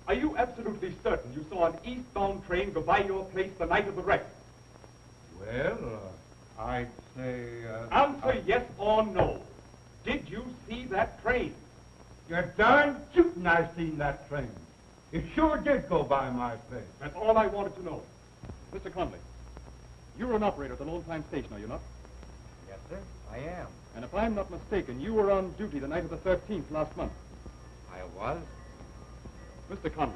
Are you absolutely certain you saw an eastbound train go by your place the night of the wreck? Well, I'd say... Answer yes or no. Did you see that train? You're darn shooting I seen that train. It sure did go by my place. That's all I wanted to know. Mr. Conley, you're an operator at the Lone Pine Station, are you not? Yes, sir, I am. And if I'm not mistaken, you were on duty the night of the 13th last month. I was. Mr. Conley,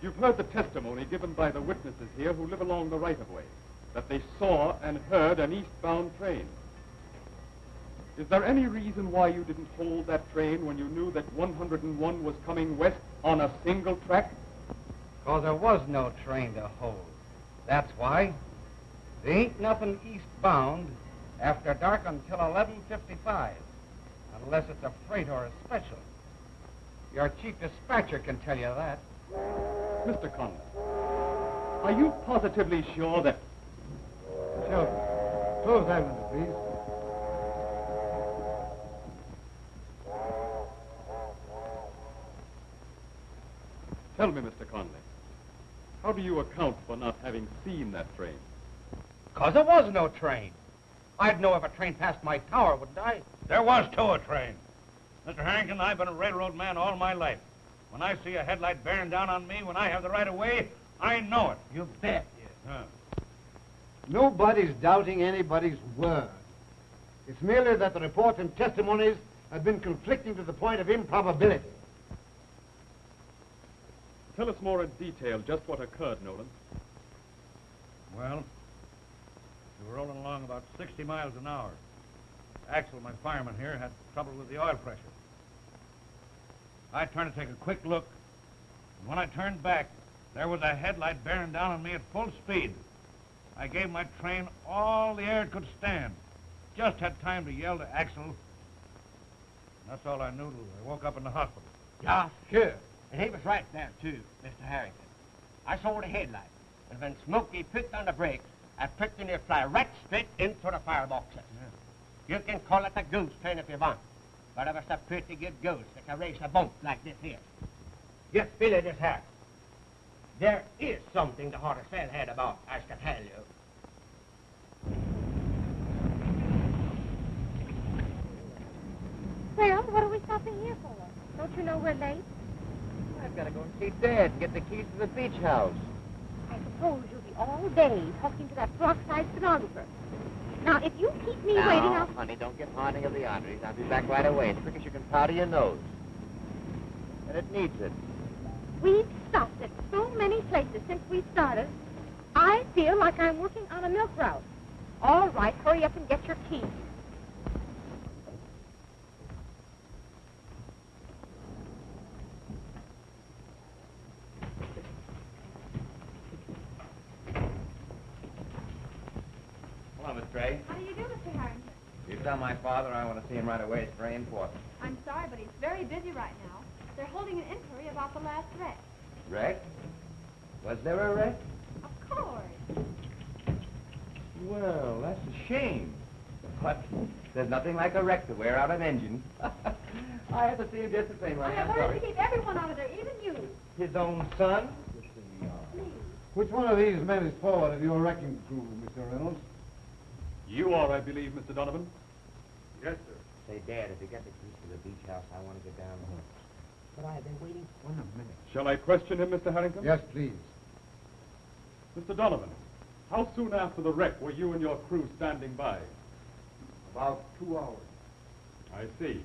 you've heard the testimony given by the witnesses here who live along the right-of-way, that they saw and heard an eastbound train. Is there any reason why you didn't hold that train when you knew that 101 was coming west on a single track? Because there was no train to hold. That's why. There ain't nothing eastbound after dark until 11:55, unless it's a freight or a special. Your chief dispatcher can tell you that. Mr. Conley, are you positively sure that... Shelby, close that window, please. Tell me, Mr. Conley, how do you account for not having seen that train? Because there was no train. I'd know if a train passed my tower, wouldn't I? There was, too, a train. Mr. Harrington, I've been a railroad man all my life. When I see a headlight bearing down on me when I have the right of way, I know it. You bet. Nobody's doubting anybody's word. It's merely that the reports and testimonies have been conflicting to the point of improbability. Tell us more in detail just what occurred, Nolan. Well, we were rolling along about 60 miles an hour. Axel, my fireman here, had trouble with the oil pressure. I turned to take a quick look, and when I turned back, there was a headlight bearing down on me at full speed. I gave my train all the air it could stand. Just had time to yell to Axel. And that's all I knew till I woke up in the hospital. Yeah, sure. And he was right there, too, Mr. Harrington. I saw the headlight, and when Smokey put on the brakes, I picked in fly right straight into the fireboxes. Yeah. You can call it a ghost train if you want, but it was a pretty good ghost that can raise a bump like this here. Just feel it this here. There is something the Hortocell had about, I can tell you. Well, what are we stopping here for? Don't you know we're late? I've got to go and see Dad and get the keys to the beach house. I suppose you'll be all day talking to that peroxide stenographer. Now, if you keep me waiting, I'll... honey, don't get haunting of the arteries. I'll be back right away, as quick as you can powder your nose. And it needs it. We've stopped at so many places since we started. I feel like I'm working on a milk route. All right, hurry up and get your keys. Hello, Miss Gray. How do you do, Mr. Harrington? You tell my father I want to see him right away. It's very important. I'm sorry, but he's very busy right now. They're holding an inquiry about the last wreck. Wreck? Was there a wreck? Of course. Well, that's a shame. But there's nothing like a wreck to wear out an engine. I have to see him just the same. I have orders to keep everyone out of there, even you. His own son? Which one of these men is forward of your wrecking crew, Mr. Reynolds? You are, I believe, Mr. Donovan. Yes, sir. Say, Dad, if you get the keys to the beach house, I want to get down the hill. But I've been waiting. One minute. Shall I question him, Mr. Harrington? Yes, please. Mr. Donovan, how soon after the wreck were you and your crew standing by? About 2 hours. I see.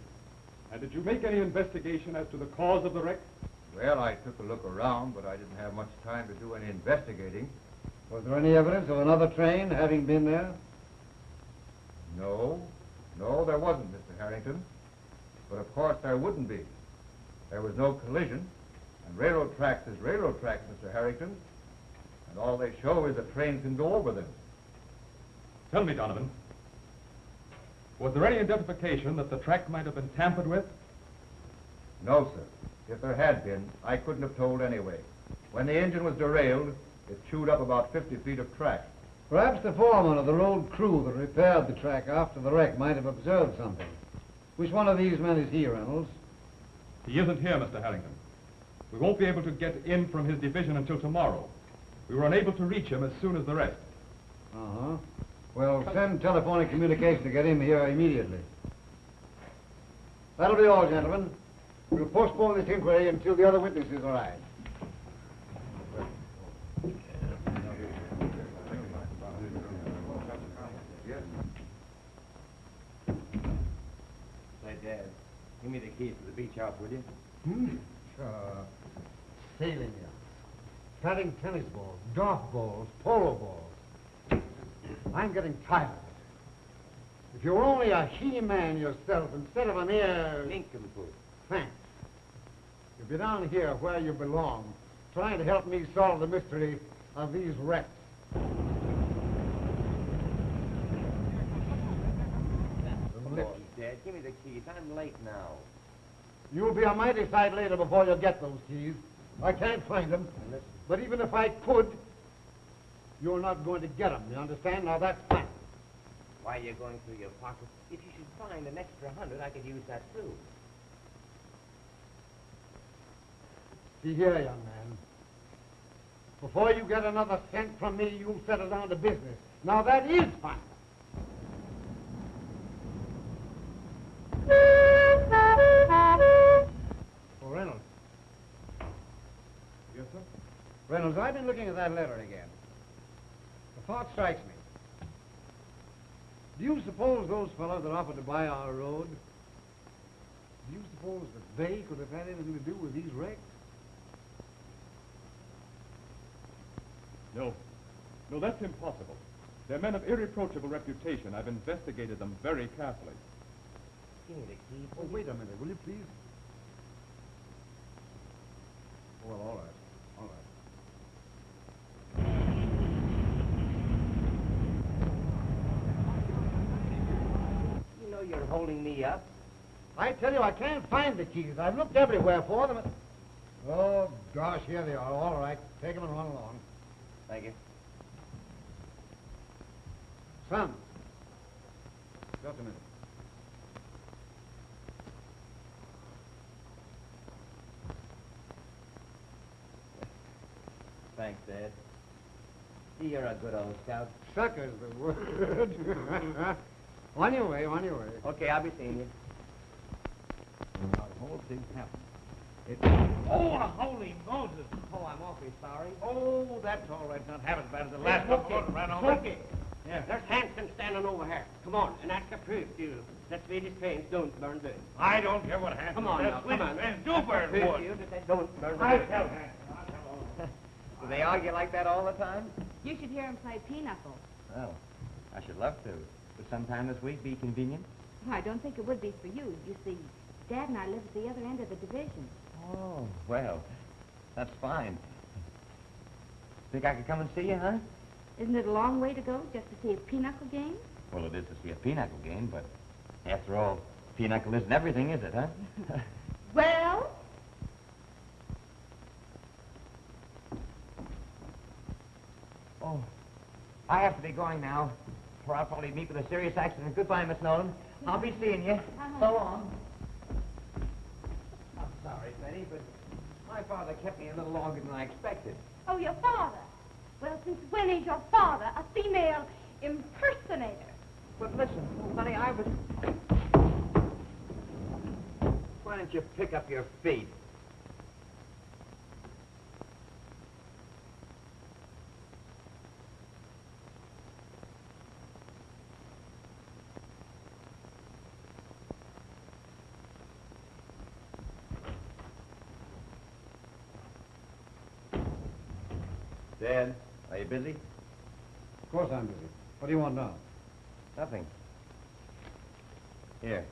And did you make any investigation as to the cause of the wreck? Well, I took a look around, but I didn't have much time to do any investigating. Was there any evidence of another train having been there? No, there wasn't, Mr. Harrington. But of course there wouldn't be. There was no collision, and railroad tracks is railroad tracks, Mr. Harrington. And all they show is that trains can go over them. Tell me, Donovan, was there any identification that the track might have been tampered with? No, sir. If there had been, I couldn't have told anyway. When the engine was derailed, it chewed up about 50 feet of track. Perhaps the foreman of the road crew that repaired the track after the wreck might have observed something. Which one of these men is he, Reynolds? He isn't here, Mr. Harrington. We won't be able to get in from his division until tomorrow. We were unable to reach him as soon as the rest. Uh-huh. Well, send telephonic communication to get him here immediately. That'll be all, gentlemen. We'll postpone this inquiry until the other witnesses arrive. Say, Dad, give me the keys to the beach house, will you? Sailing yachts, batting tennis balls, golf balls, polo balls. I'm getting tired of it. If you're only a he-man yourself instead of an air... Nincompoop. Thanks. You'll be down here where you belong, trying to help me solve the mystery of these wrecks. Please, Dad, give me the keys. I'm late now. You'll be a mighty sight later before you get those keys. I can't find them. But even if I could, you're not going to get them. You understand? Now, that's fine. Why are you going through your pockets? If you should find an extra 100, I could use that, too. See here, young man. Before you get another cent from me, you'll settle down to business. Now, that is fine. Oh, Reynolds. Yes, sir? Reynolds, I've been looking at that letter again. The thought strikes me. Do you suppose those fellows that offered to buy our road, do you suppose that they could have had anything to do with these wrecks? No. No, that's impossible. They're men of irreproachable reputation. I've investigated them very carefully. Give me the keys. Oh, wait a minute, will you please? Well, all right. All right. You know you're holding me up. I tell you, I can't find the keys. I've looked everywhere for them. Oh, gosh, here they are. All right. Take them and run along. Thank you. Son. Just a minute. Thanks, Dad. You're a good old scout. Sucker's the word. On your way, on your way. Okay, I'll be seeing you. Now, the whole thing happened. Oh, holy Moses. Oh, I'm awfully sorry. Oh, that's all right. Not half as bad as the last one. Smokey. Ran over. Smokey. Yeah. There's Hanson standing over here. Come on, and that's the proof, you. That Swedish trains don't burn good. I don't care what happens. Come on now, come on. And do That's the burn proof, wood. you, that they don't burn I good. tell Hanson. I'll tell Do they argue like that all the time? You should hear him play pinochle. Well, I should love to. Would sometime this week be convenient? Well, I don't think it would be for you. You see, Dad and I live at the other end of the division. Oh, well, that's fine. Think I could come and see you, huh? Isn't it a long way to go just to see a pinochle game? Well, it is to see a pinochle game, but after all, pinochle isn't everything, is it, huh? Well, Oh, I have to be going now, or I'll probably meet with a serious accident. Goodbye, Miss Nolan. I'll be seeing you. So long. I'm sorry, Betty, but my father kept me a little longer than I expected. Oh, your father. Well, since when is your father a female impersonator? But listen, honey, I was... Why don't you pick up your feet? Dad, are you busy? Of course I'm busy. What do you want now? Nothing. Here.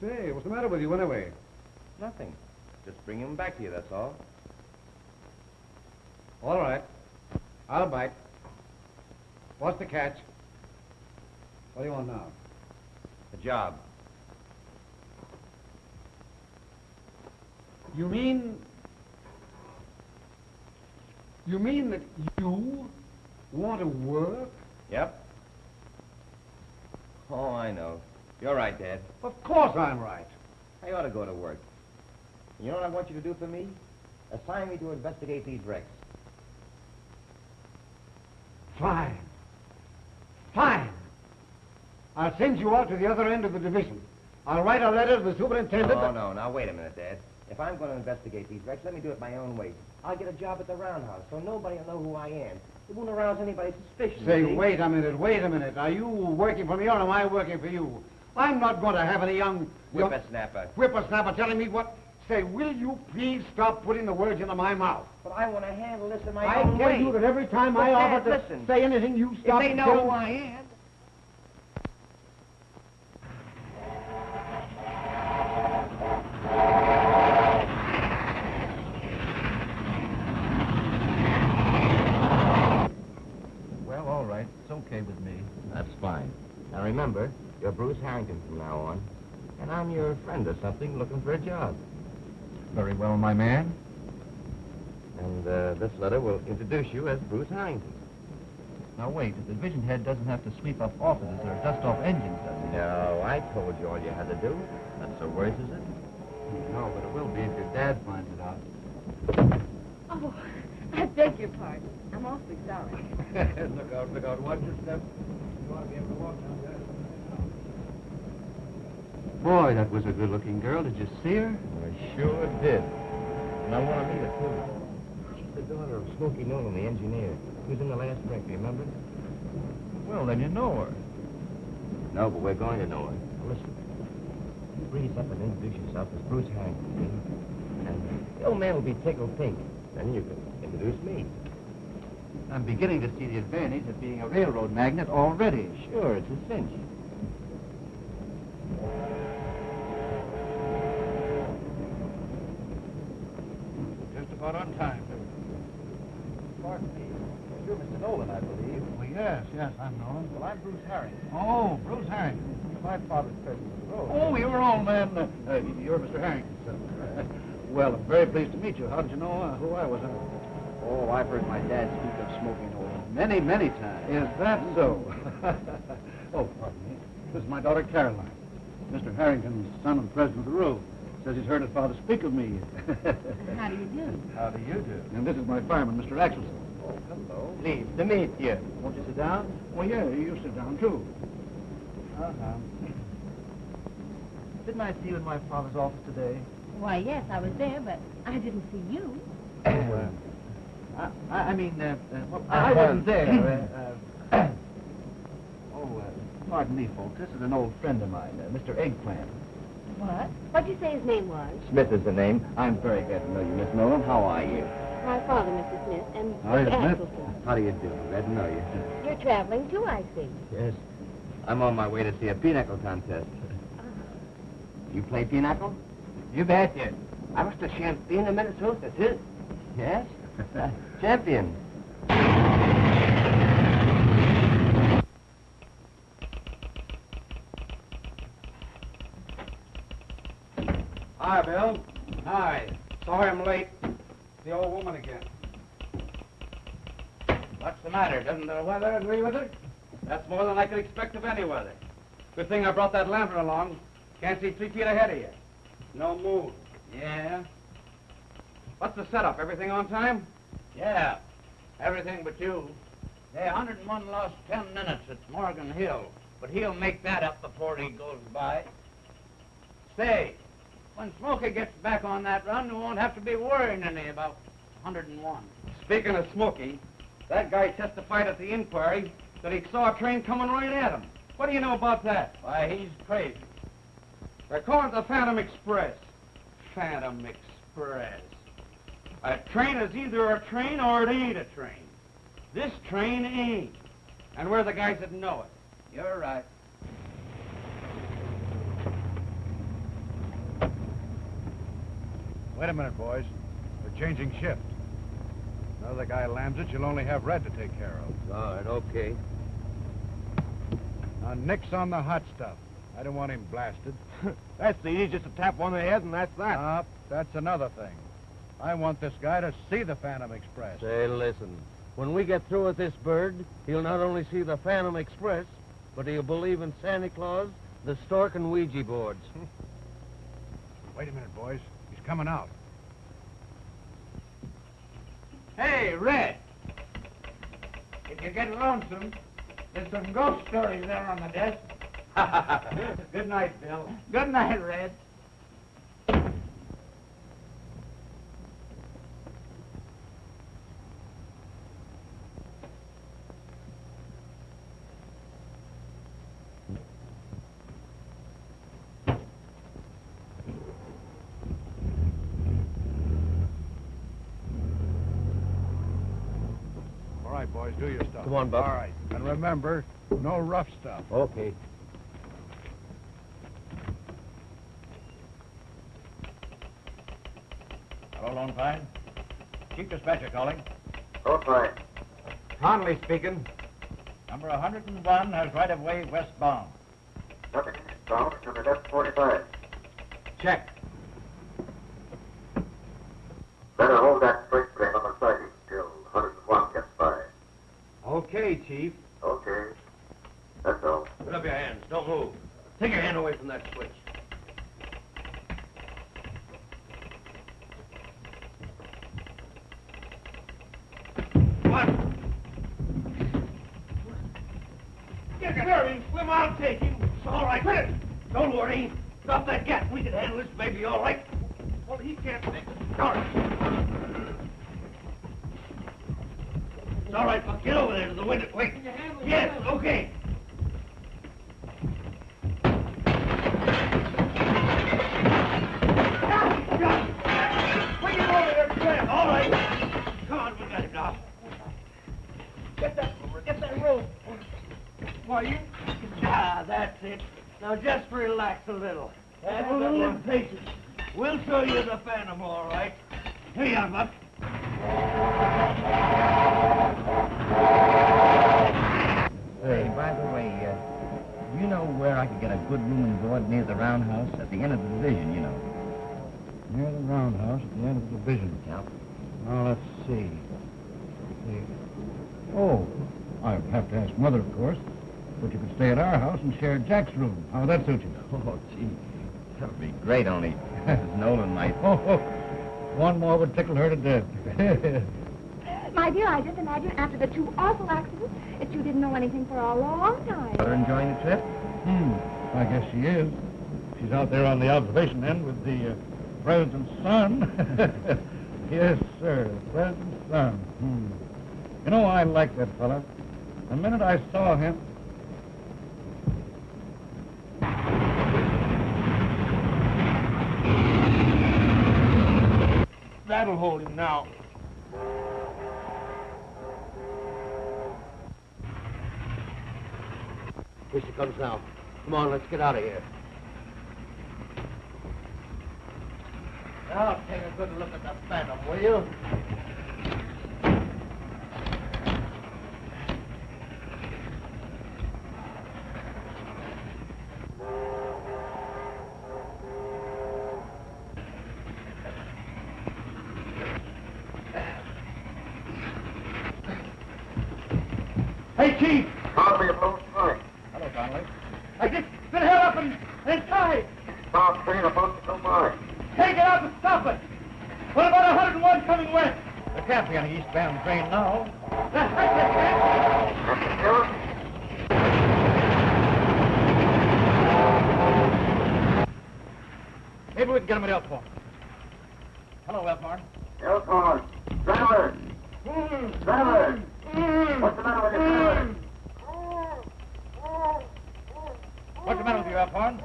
Say, what's the matter with you anyway? Nothing. Just bring him back to you, that's all. All right. I'll bite. What's the catch? What do you want now? A job. You mean that you want to work? Yep. Oh, I know. You're right, Dad. Of course I'm right. I ought to go to work. You know what I want you to do for me? Assign me to investigate these wrecks. Fine. Fine. I'll send you out to the other end of the division. I'll write a letter to the superintendent. Oh, no. Now, wait a minute, Dad. If I'm going to investigate these wrecks, let me do it my own way. I'll get a job at the roundhouse, so nobody will know who I am. It won't arouse anybody's suspicion. Say, you see? wait a minute. Are you working for me or am I working for you? I'm not going to have any young Whippersnapper. whippersnapper telling me what... Say, will you please stop putting the words into my mouth? But I want to handle this in my I own tell way. you that every time But I Dad, offer to listen. say anything, you stop... If they know telling- who I am... Well, all right. It's okay with me. That's fine. Now remember, you're Bruce Harrington from now on. And I'm your friend or something looking for a job. Very well, my man. And this letter will introduce you as Bruce Harrington. Now, wait. The division head doesn't have to sweep up offices or dust off engines, does he? No, I told you all you had to do. Not so worse, is it? No, but it will be if your dad finds it out. Oh, I beg your pardon. I'm awfully sorry. Look out. Watch your step. You ought to be able to walk down there. Boy, that was a good-looking girl. Did you see her? I sure did. And I want to meet her, too. She's the daughter of Smokey Nolan, the engineer. He was in the last wreck, remember? Well, then you know her. No, but we're going to know her. Now, listen. You breeze up and introduce yourself as Bruce Harrington, see? And the old man will be tickled pink. Then you can introduce me. I'm beginning to see the advantage of being a railroad magnate already. Sure, it's a cinch. Just about on time. Pardon me. You're Mr. Nolan, I believe. Well, yes, I'm Nolan. Well, I'm Bruce Harrington. Oh, Bruce Harrington. My father's president of the road. Oh, you're old man. You're Mr. Harrington, sir. Well, I'm very pleased to meet you. How did you know who I was? Oh, I've heard my dad speak of Smokey Nolan many, many times. Is that so? Oh, pardon me. This is my daughter, Caroline. Mr. Harrington's son and president of the road. Says he's heard his father speak of me. How do you do? How do you do? And this is my fireman, Mr. Axelson. Oh, hello. Pleased to meet you. Won't you sit down? Well, yeah, you sit down, too. Uh-huh. didn't I see you in my father's office today? Why, yes, I was there, but I didn't see you. I wasn't there. Pardon me, folks. This is an old friend of mine, Mr. Eggplant. What? What'd you say his name was? Smith is the name. I'm very glad to know you, Miss Nolan. How are you? My father, Mr. Smith, and How are you, Mr. Smith? Axelson. How do you do? Glad to know you. You're traveling, too, I see. Yes. I'm on my way to see a pinochle contest. You play pinochle? You betcha. I was the champion of Minnesota, too. Yes? Champion. Hi, Bill. Hi. Sorry I'm late. The old woman again. What's the matter? Doesn't the weather agree with her? That's more than I could expect of any weather. Good thing I brought that lantern along. Can't see 3 feet ahead of you. No moon. Yeah. What's the setup? Everything on time? Yeah, everything but you. The 101 lost 10 minutes at Morgan Hill, but he'll make that up before he goes by. Say, when Smokey gets back on that run, we won't have to be worrying any about 101. Speaking of Smokey, that guy testified at the inquiry that he saw a train coming right at him. What do you know about that? Why, he's crazy. They're calling it the Phantom Express. Phantom Express. A train is either a train or it ain't a train. This train ain't. And we're the guys that know it. You're right. Wait a minute, boys. We're changing shift. Another guy lambs it, you'll only have Red to take care of. All right, okay. Now, nix on the hot stuff. I don't want him blasted. That's easy, just to tap one of the head, and that's that. That's another thing. I want this guy to see the Phantom Express. Say, listen. When we get through with this bird, he'll not only see the Phantom Express, but he'll believe in Santa Claus, the stork, and Ouija boards. Wait a minute, boys. He's coming out. Hey, Red. If you get lonesome, there's some ghost stories there on the desk. Good night, Bill. Good night, Red. All right, boys, do your stuff. Come on, Buck. All right. And remember, no rough stuff. Okay. Hello, Lone Pine. Chief Dispatcher calling. Okay. Conley speaking. Number 101 has right-of-way westbound. Nothing eastbound to the left 45. Check. Better hold that freight train on the siding till 101 gets by. Okay, Chief. Okay. That's all. Put up your hands. Don't move. Take your hand away from that switch. What? Get hurry, Slim. I'll take him. It's all right. Don't worry. Stop that gas. We can handle this baby all right. Well, he can't make it. All right. It's all right, Buck. Get over there to the window, quick. Yes, okay. Bring him over there, Clem. All right. Come on, we got him now. Get that rope. Why, you... Ah, that's it. Now just relax a little. Have a little patience. We'll show you the Phantom, all right. Here you are, Buck. Hey, by the way, do you know where I could get a good room and board near the roundhouse at the end of the division, you know? Near the roundhouse at the end of the division. Yeah. Now, let's see. Oh, I'd have to ask Mother, of course. But you could stay at our house and share Jack's room. How would that suit you? Oh, gee. That would be great, only Nolan might... Oh, one more would tickle her to death. My dear, I just imagine after the 2 awful accidents that you didn't know anything for a long time. Mother enjoying the trip? I guess she is. She's out there on the observation end with the president's son. Yes, sir, the president's son. You know, I like that fella. The minute I saw him... That'll hold him now. Here she comes now. Come on, let's get out of here. Now, take a good look at the Phantom, will you? Hey, Chief! Connolly approach first. Hello, Connolly. I just been held up and tied. Stop train about to come by. Can't get out to stop it. What about 101 coming west? There can't be any eastbound train now. That's right, Mr. Sheriff, Maybe we can get him at Elkhorn. Hello, Elkhorn. Elkhorn. Driver. Driver. What's the matter with you, driver? What's the matter with you, Elkhorn?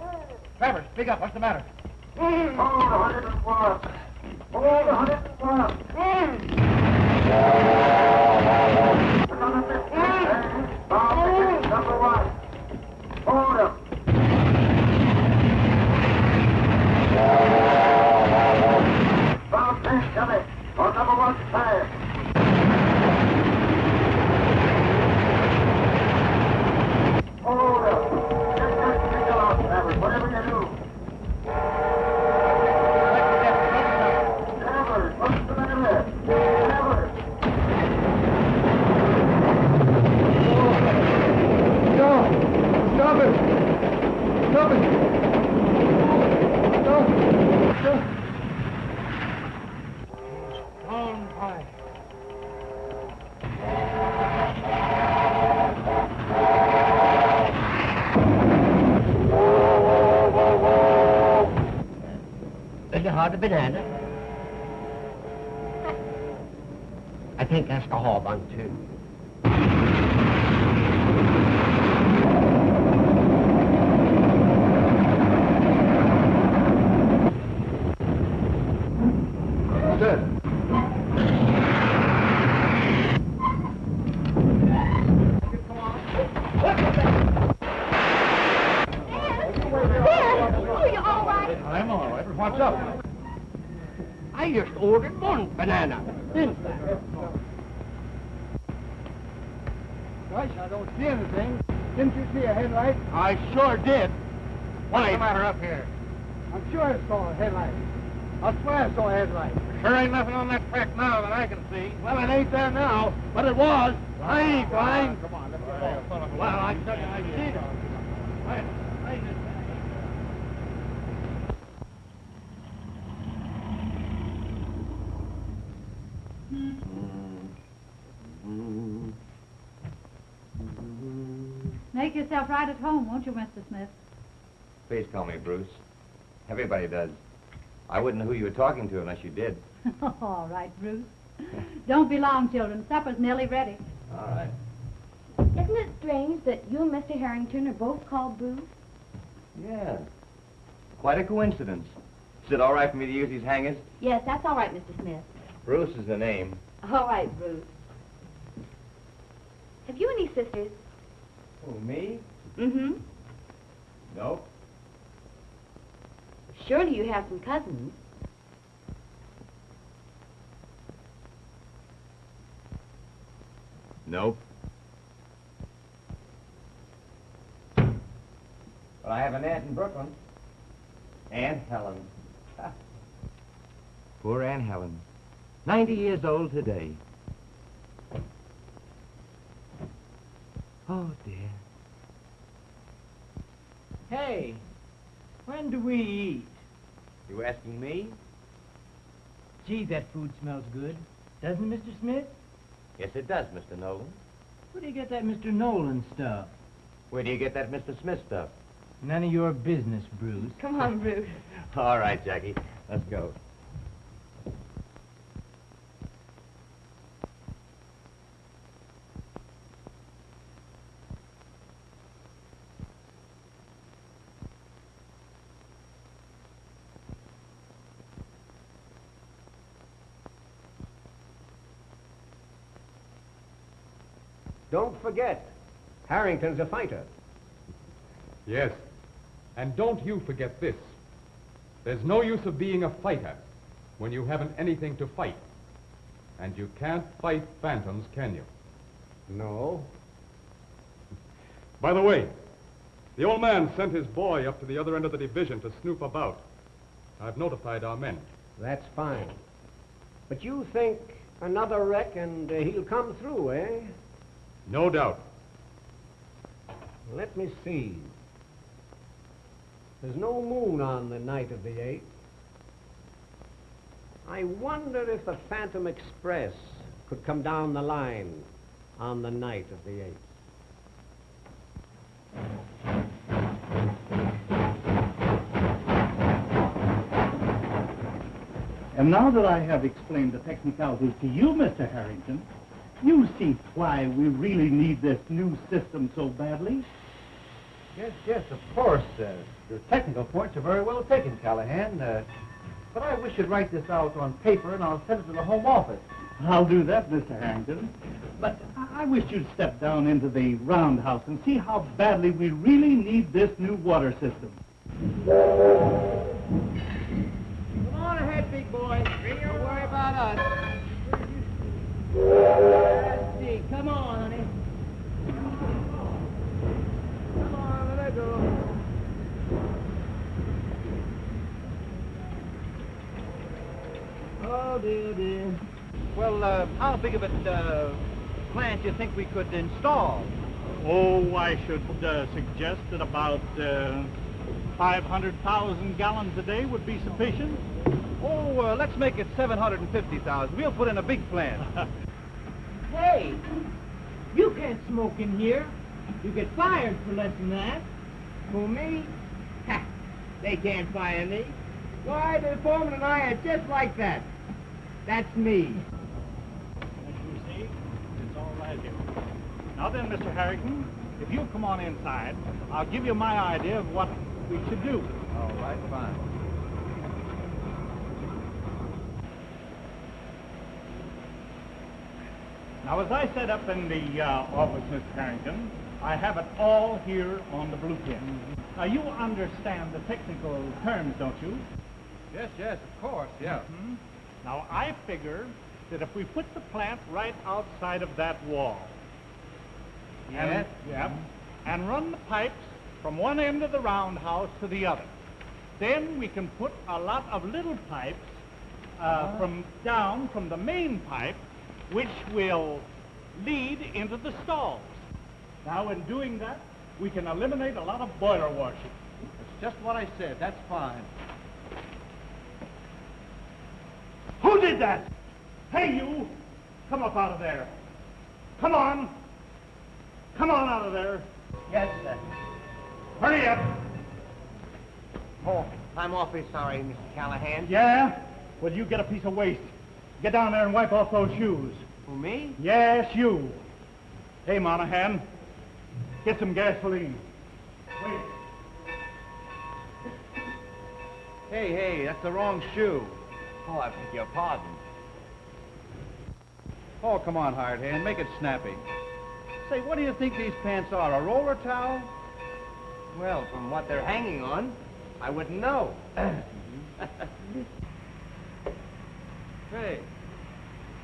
Travers, speak up. What's the matter? Hold 101. Hold 101. Number 1. Hold him. Bound train coming. On number 1 side. Hold him. Get that signal out, Travers, whatever you do. Travers, what's the matter with? Travers. Stop it! Stop it! Stop! On by. Is it hard to banana? I think that's the hawbun, too. Are you all right? I'm all right. What's up? I just ordered one banana, didn't I? Gosh, I don't see anything. Didn't you see a headlight? I sure did. What's the matter up here? I'm sure I saw a headlight. I swear I saw a headlight. Sure ain't nothing on that track now that I can see. Well, it ain't there now, but it was. I ain't blind. Come on, let's go. Well, I tell you, I see it. Make yourself right at home, won't you, Mr. Smith? Please call me Bruce. Everybody does. I wouldn't know who you were talking to unless you did. All right, Bruce. Don't be long, children. Supper's nearly ready. All right. Isn't it strange that you and Mr. Harrington are both called Bruce? Yeah. Quite a coincidence. Is it all right for me to use these hangers? Yes, that's all right, Mr. Smith. Bruce is the name. All right, Bruce. Have you any sisters? Oh, me? Mm-hmm. Nope. Surely you have some cousins. Nope. But I have an aunt in Brooklyn. Aunt Helen. Poor Aunt Helen. 90 years old today. Oh, dear. Hey, when do we eat? You asking me? Gee, that food smells good. Doesn't it, Mr. Smith? Yes, it does, Mr. Nolan. Where do you get that Mr. Nolan stuff? Where do you get that Mr. Smith stuff? None of your business, Bruce. Come on, Bruce. All right, Jackie. Let's go. Don't forget, Harrington's a fighter. Yes. And don't you forget this. There's no use of being a fighter when you haven't anything to fight. And you can't fight phantoms, can you? No. By the way, the old man sent his boy up to the other end of the division to snoop about. I've notified our men. That's fine. But you think another wreck and he'll come through, eh? No doubt. Let me see. There's no moon on the night of the 8th. I wonder if the Phantom Express could come down the line on the night of the 8th. And now that I have explained the technicalities to you, Mr. Harrington, you see why we really need this new system so badly. Yes, of course. Your technical points are very well taken, Callahan. But I wish you'd write this out on paper, and I'll send it to the Home Office. I'll do that, Mr. Harrington. But I wish you'd step down into the roundhouse and see how badly we really need this new water system. Come on ahead, big boy. Don't worry about us. Let's see. Come on, honey. Come on, let go. Oh, dear. Well, how big of a plant do you think we could install? Oh, I should suggest that about 500,000 gallons a day would be sufficient. Oh, let's make it 750,000. We'll put in a big plant. Hey, you can't smoke in here. You get fired for less than that. Who, me? Ha! They can't fire me. Why, the foreman and I are just like that. That's me. As you see, it's all right here. Now then, Mr. Harrington, if you'll come on inside, I'll give you my idea of what we should do. All right, fine. Now, as I set up in the office, Mr. Harrington, I have it all here on the blueprint. Now, you understand the technical terms, don't you? Yes, of course, yeah. Mhm. Now, I figure that if we put the plant right outside of that wall, Yes? and run the pipes from one end of the roundhouse to the other, then we can put a lot of little pipes from the main pipe, which will lead into the stalls. Now, in doing that, we can eliminate a lot of boiler washing. That's just what I said. That's fine. Who did that? Hey, you! Come up out of there. Come on! Come on out of there. Yes, sir. Hurry up! Oh, I'm awfully sorry, Mr. Callahan. Yeah? Well, you get a piece of waste. Get down there and wipe off those shoes. Who, me? Yes, you. Hey, Monahan, get some gasoline. Wait. Hey, that's the wrong shoe. Oh, I beg your pardon. Oh, come on, hired hand. Make it snappy. Say, what do you think these pants are, a roller towel? Well, from what they're hanging on, I wouldn't know. Hey,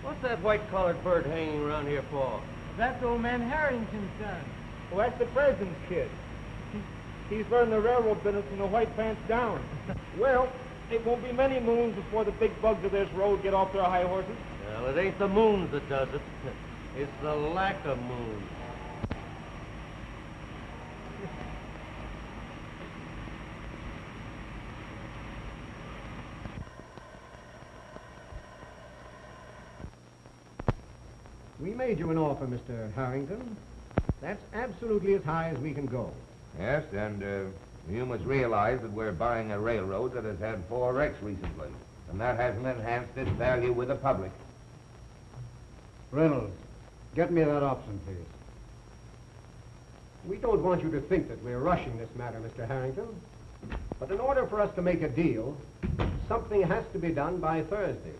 what's that white-collared bird hanging around here for? That's old man Harrington's son. Well, that's the president's kid. He's learned the railroad business from the white pants down. Well, it won't be many moons before the big bugs of this road get off their high horses. Well, it ain't the moons that does it. It's the lack of moons. We made you an offer, Mr. Harrington. That's absolutely as high as we can go. Yes, and You must realize that we're buying a railroad that has had 4 wrecks recently, and that hasn't enhanced its value with the public. Reynolds, get me that option, please. We don't want you to think that we're rushing this matter, Mr. Harrington. But in order for us to make a deal, something has to be done by Thursday.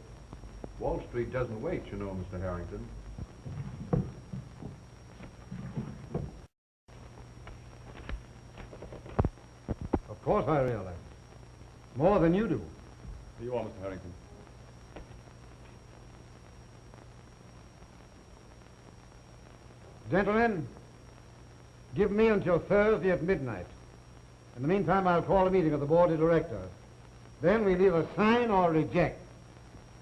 Wall Street doesn't wait, you know, Mr. Harrington. Of course I realize. More than you do. Here you are, Mr. Harrington. Gentlemen, give me until Thursday at midnight. In the meantime, I'll call a meeting of the board of directors. Then we'll either sign or reject.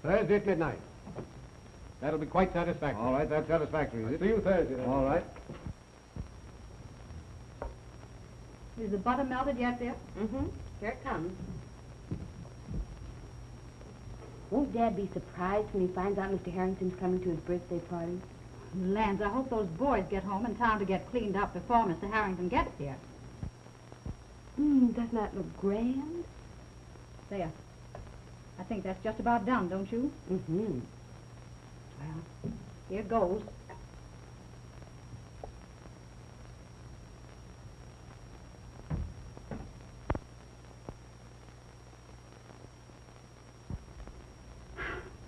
Thursday at midnight. That'll be quite satisfactory. All right, that's satisfactory, is it? See you Thursday, then. All right. Is the butter melted yet, dear? Mm-hmm. Here it comes. Won't Dad be surprised when he finds out Mr. Harrington's coming to his birthday party? Lands, I hope those boys get home in time to get cleaned up before Mr. Harrington gets here. Doesn't that look grand? There. I think that's just about done, don't you? Mm-hmm. Well, here goes.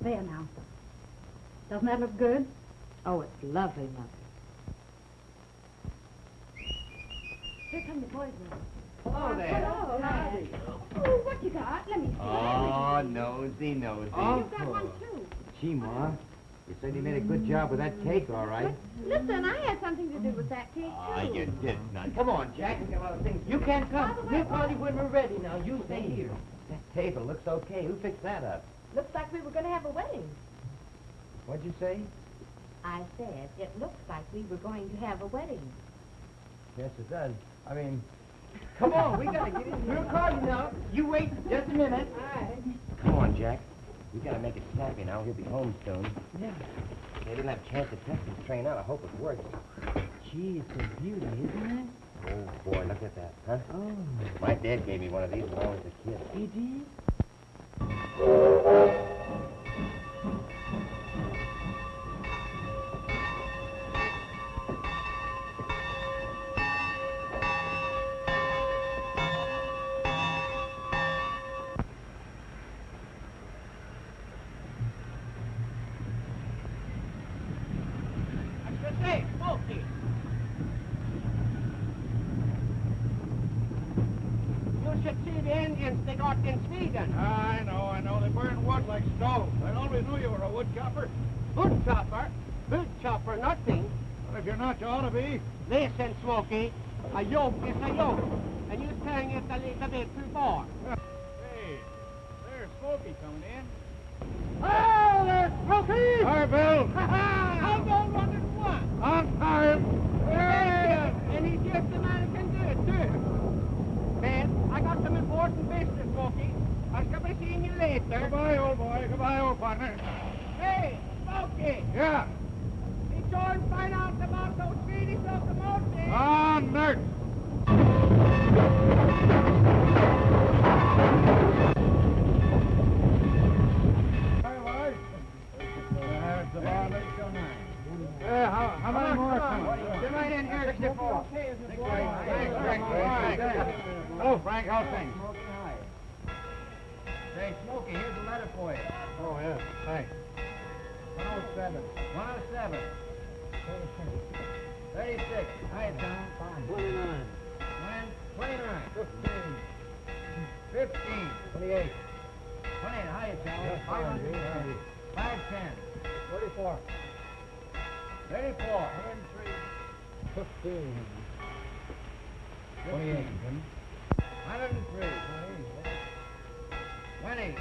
There now. Doesn't that look good? Oh, it's lovely, lovely. Here come the boys now. Hello there. Hello, howdy. Oh, what you got? Let me see. Oh, nosy. You've got one, too. Gee, Ma, you said you made a good job with that cake, all right. Listen, I had something to do with that cake, too. You did not. Come on, Jack. We got a lot of things. You can't come. We'll party when we're ready. Now, you stay here. That table looks okay. Who fixed that up? Looks like we were going to have a wedding. What'd you say? I said, it looks like we were going to have a wedding. Yes, it does. I mean, come on. We got to get in. We'll call you now. You wait just a minute. All right. Come on, Jack. We gotta make it snappy now. He'll be home soon. Yeah. They didn't have a chance to test his train out. I hope it works. Gee, it's a beauty, isn't it? Oh, boy, look at that, huh? Oh. My dad gave me one of these when I was a kid. He did? Hey, Smokey! You should see the Indians they got in Sweden. I know. They burn wood like stoves. I always knew you were a wood chopper. Wood chopper? Wood chopper, nothing. But if you're not, you ought to be. Listen, Smokey, a yoke is a yoke, and you're carrying it a little bit too far. Hey, there's Smokey coming in. Oh, there's Smokey! Hi, Bill. I don't want it once. On time. Hey, and he's just the man who can do it, too. Man, I got some important business, Smokey. I shall be seeing you later. Goodbye, old boy. Goodbye, old partner. Hey, Smokey! Yeah. Be sure and find out about those Swedish locomotives. On nurse. How many more coming? Come right in here, Skipper. Hello, Frank. How's things? Say, Smokey, here's a letter for you. Oh, yeah. Thanks. 107. 107. 36. Hi, Tom. 29. 29. 15. 28. 28. Hi, Tom. 500. 510. 34. 34. 103. 15. 28. 103. 20.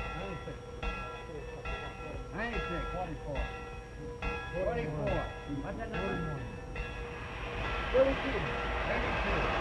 96. 44. 44. What's that number? 32. 32.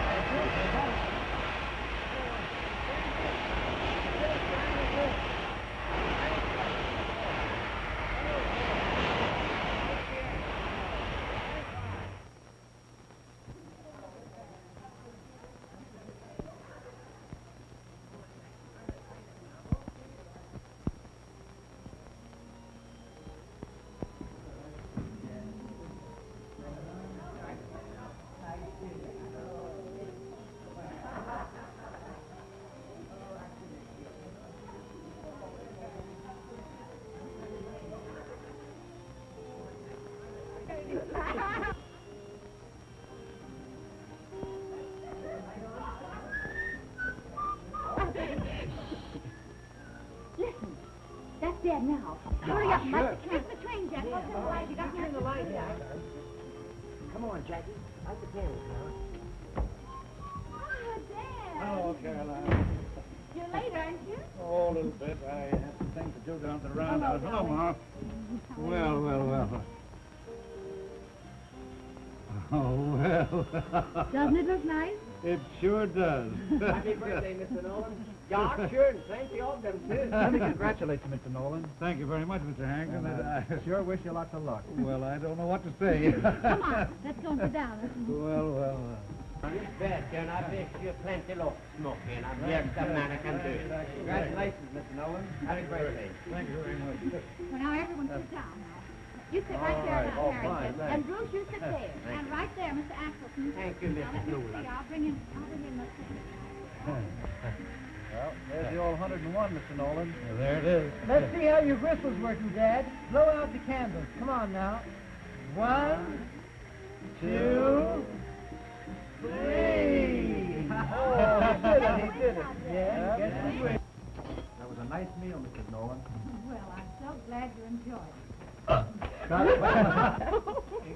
Dad, now. Hurry up and sure. light the candle. It's the train, Jack. What's in the light? You got to turn the light down. Come on, Jackie. Light the candles now. Oh, Dad. Hello, Caroline. You're late, aren't you? Oh, a little bit. I had some things to do down at the roundhouse. Hello, Ma. Well, well, well. Oh, well. Doesn't it look nice? It sure does. Happy birthday, Mr. Nolan. Yeah, sure, and plenty of them, too. Let me congratulate you, Mr. Nolan. Thank you very much, Mr. Harrington. And sure wish you lots of luck. Well, I don't know what to say. Come on, let's go and sit down. Well. You bet, and I wish you plenty luck, Smokey, and I'm just the man I can do it. Congratulations, Mr. Nolan. Happy birthday. Thank you very much. Well, now everyone sit down now. You sit right there now, Oh, Harrington. fine, thanks. And Bruce, you sit there. And right there, Mr. Axelson. Thank you, Now, let Mrs. me Nolan. see. I'll bring in the Well, there's the old 101, Mr. Nolan. There it is. Let's see how your whistle's working, Dad. Blow out the candles. Come on now. 1, 2, 3. Oh, he did it. Yeah, guess we win. That was a nice meal, Mrs. Nolan. Well, I'm so glad you enjoyed it.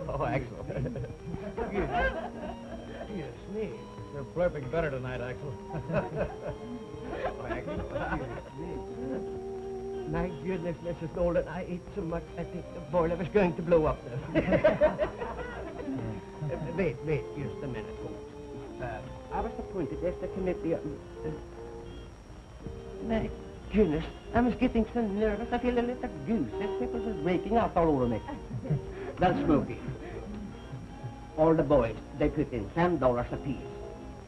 Oh, Axel. You sneeze. You're blurping better tonight, Axel. Oh, Axel. My goodness, Mrs. Nolan, I ate so much I think the boiler was going to blow up now. Wait, just a minute, folks. I was appointed as the committee. My goodness, I was getting so nervous I feel a little goose. These people are breaking out all over me. Well, Smokey, all the boys, they put in $10 apiece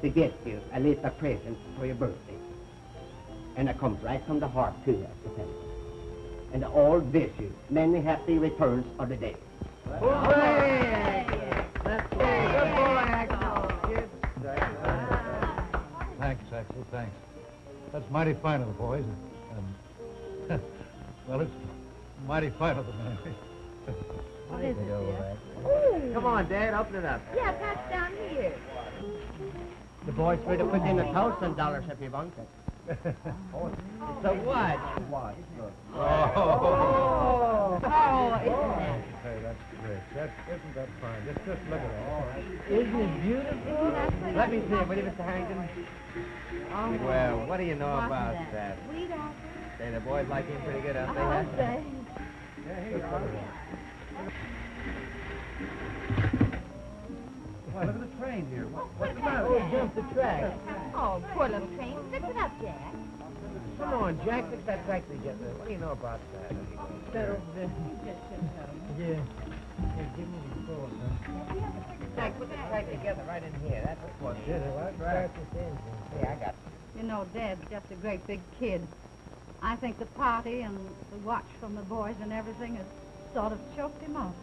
to get you a little present for your birthday. And it comes right from the heart, too, I suppose. And they all wish you many happy returns of the day. Thanks, Axel, thanks. That's mighty fine of the boys. And, well, it's mighty fine of them, anyway. What is it, dear? Come on, Dad, open it up. Yeah, pass down here. The boys would have put in $1,000 if you want it. So what? Watch, look. Oh, Hey, that's great. Isn't that fine? Just look at that. Isn't it beautiful? Let me see it, will you, Mr. Harrington? Well, what do you know Wasn't about that that? sweet, Arthur? Say, the boys like him pretty good, don't they? I'll say. Why, look at the train here. What's the Put matter? that down. Jump the track. Oh, poor little train. Fix it up, Jack. Come on, Jack, fix that track together. What do you know about that? That over there. Yeah. Here, give me the phone, huh? Jack, put the track together right in here. That's what did it. Start this engine. Yeah, I got it. You know, Dad's just a great big kid. I think the party and the watch from the boys and everything has sort of choked him up.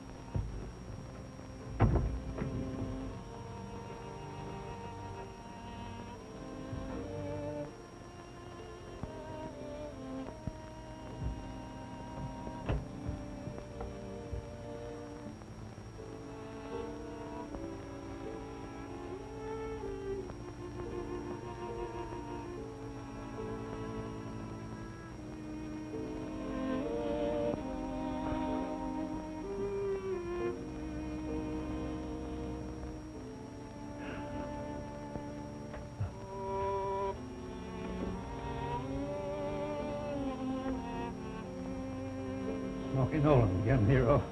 Smokey Nolan again, hero.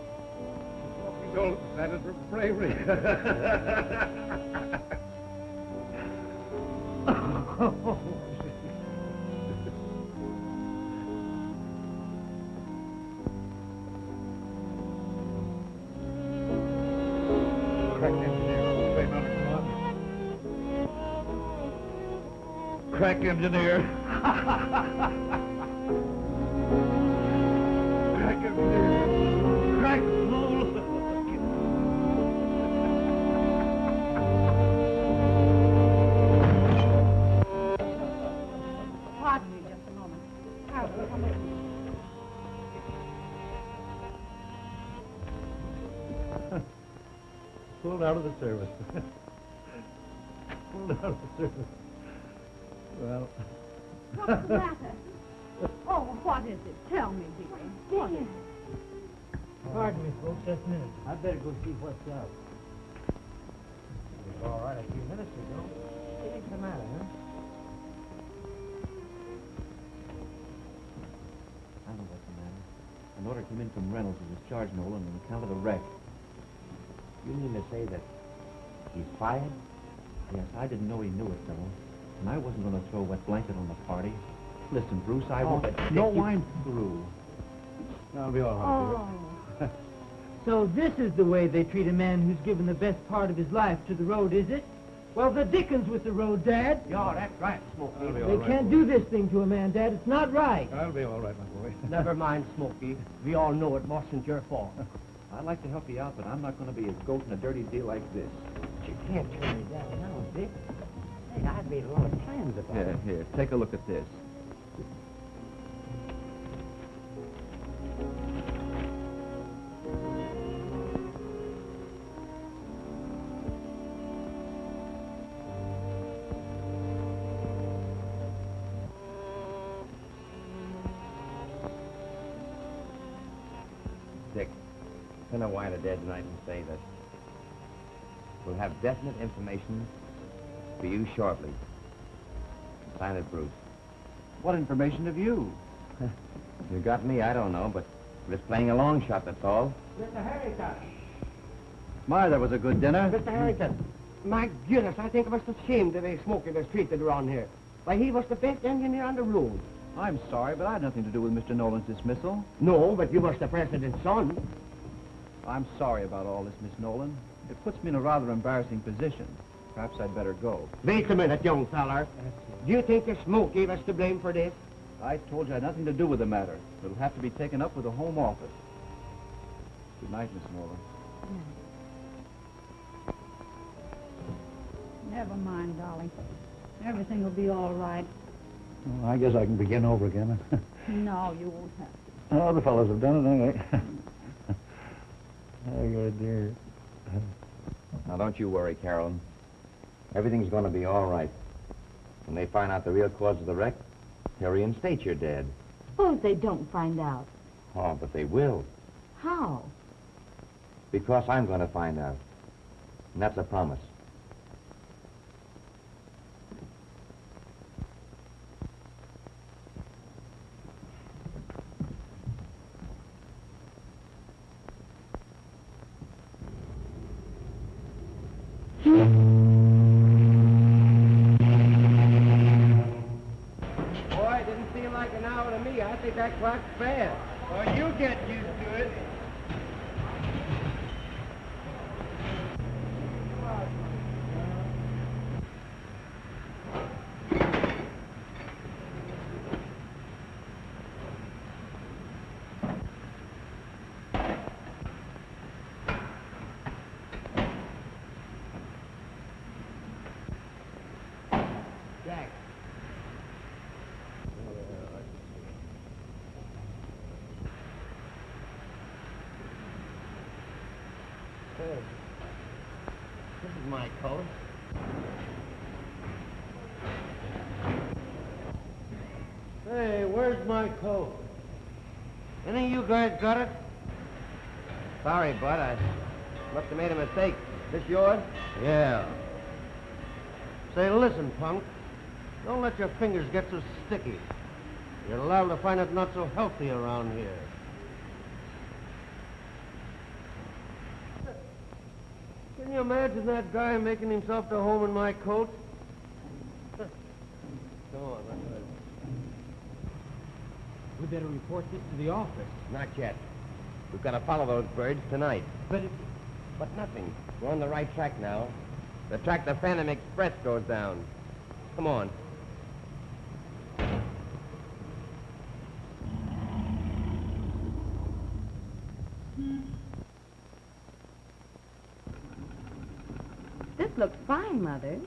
Smokey Nolan standing for bravery. Crack engineer. Say, Nolan, come on. Crack engineer. Crack engineer. Crack Nolan. Pardon me just a moment. Harold, come with me. Pulled out of the service. Well, What's the matter? Oh, what is it? Tell me, dearie. What is it? Pardon me, folks, just a minute. I'd better go see what's up. It was all right a few minutes ago. What ain't the matter, huh? I know what's the matter. An order came in from Reynolds to discharge Nolan on account of the wreck. You mean to say that he's fired? Yes, I didn't know he knew it, though. And I wasn't going to throw a wet blanket on the party. Listen, Bruce, I won't... no you wine. through. That'll be all right, Oh. So this is the way they treat a man who's given the best part of his life to the road, is it? Well, the dickens with the road, Dad. Yeah, that's right, Smokey. That'll be all They right, can't boy. do this thing to a man, Dad. It's not right. That'll be all right, my boy. Never mind, Smokey. We all know it wasn't your fault. I'd like to help you out, but I'm not going to be a goat in a dirty deal like this. But you can't turn me down now, Dick. Hey, I've made a lot of plans about it. Here, take a look at this. Dick, send a wire to Dad tonight and say that we'll have definite information for you shortly. Sign it, Bruce. What information have you? You got me, I don't know, but we're just playing a long shot, that's all. Mr. Harrington. My, that was a good dinner. Mr. Harrington. My goodness, I think it was a shame the way Smokey was treated around here. Why, he was the best engineer on the road. I'm sorry, but I had nothing to do with Mr. Nolan's dismissal. No, but you was the president's son. I'm sorry about all this, Miss Nolan. It puts me in a rather embarrassing position. Perhaps I'd better go. Wait a minute, young feller. Do you think the Smokey was to blame for this? I told you I had nothing to do with the matter. It'll have to be taken up with the Home Office. Good night, Miss Nolan. Never mind, darling. Everything will be all right. Well, I guess I can begin over again. No, you won't have to. Oh, the fellows have done it anyway. Oh, you're a dear. Now, don't you worry, Carolyn. Everything's going to be all right. When they find out the real cause of the wreck, they'll reinstate your dad. Suppose they don't find out. Oh, but they will. How? Because I'm going to find out. And that's a promise. Boy, it didn't seem like an hour to me. I think that clock's fast. Well, you get used to it. Jack. Hey, this is my coat. Hey, where's my coat? Any of you guys got it? Sorry, Bud. I must have made a mistake. This yours? Yeah. Say, listen, punk. Don't let your fingers get so sticky. You're liable to find it not so healthy around here. Can you imagine that guy making himself to home in my coat? Go on, let's go. We better report this to the office. Not yet. We've got to follow those birds tonight. But But nothing. We're on the right track now. The track the Phantom Express goes down. Come on. This looks fine, Mother.